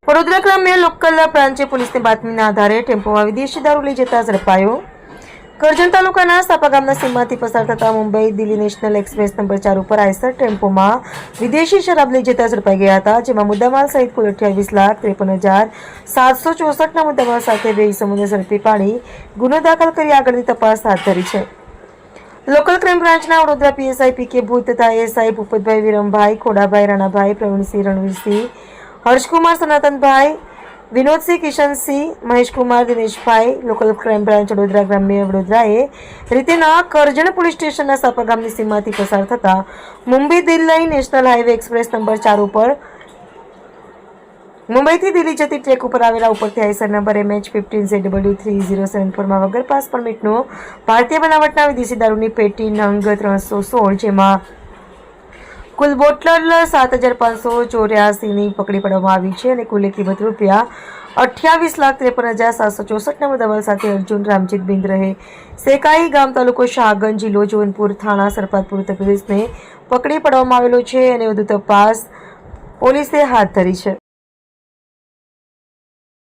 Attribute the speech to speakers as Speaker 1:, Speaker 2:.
Speaker 1: વડોદરા ગ્રામ્ય લોકલ બ્રાન્ચે પોલીસની બાતમીના આધારે ટેમ્પોમાં વિદેશી દારૂ લઈ જતા ઝડપાયો। કરજણ તાલુકાના સાપા ગામના સીમમાંથી પસાર થતા Mumbai Delhi national express number 4 ઉપર આઈસર ટેમ્પોમાં વિદેશી શરાબ લઈ જતા ઝડપાઈ ગયા હતા, જેમાં મુદ્દામાલ સહિત કુલ 28,53,764ના મુદ્દામાલ સાથે બે ઇસમોને ઝડપી પાડી ગુનો દાખલ કરી આગળની તપાસ હાથ ધરી છે। લોકલ ક્રાઇમ બ્રાન્ચના વડોદરા પીએસઆઈ પીકે ભૂત તથા ASI Bhupatbhai Virambhai Khodabhai Ranabhai Pravinsinh Ranvirsinh Harshkumar Sanatanbhai Vinodsinh Kishansinh Maheshkumar Dineshbhai local crime branch Vadodara ગ્રામ્ય વડોદરાએ રીતેના કરજણ પોલીસ સ્ટેશનના સાપા ગામની સીમમાંથી પસાર થતા Mumbai Delhi national highway express number 4 ઉપર મુંબઈથી દિલ્હી જતી ટ્રેક ઉપર આવેલા ઉપરથી આઈસર નંબર MH15ZW3074માં વગર પાસ પરમિટનો ભારતીય બનાવટના વિદેશી દારૂની પેટી નંગ 316 જેમાં કુલ બોટલ 7,584ની પકડી પાડવામાં આવી છે અને કુલ કિંમત ₹28,53,764ના મુદ્દામાલ સાથે અર્જુન રામજીત બિંદ રહે સેકાઈ ગામ તાલુકો શાહગંજ જિલ્લો જોનપુર થાણા સરપાતપુર ઉત્તર પ્રદેશને પકડી પાડવામાં આવેલો છે અને વધુ તપાસ પોલીસે હાથ ધરી છે।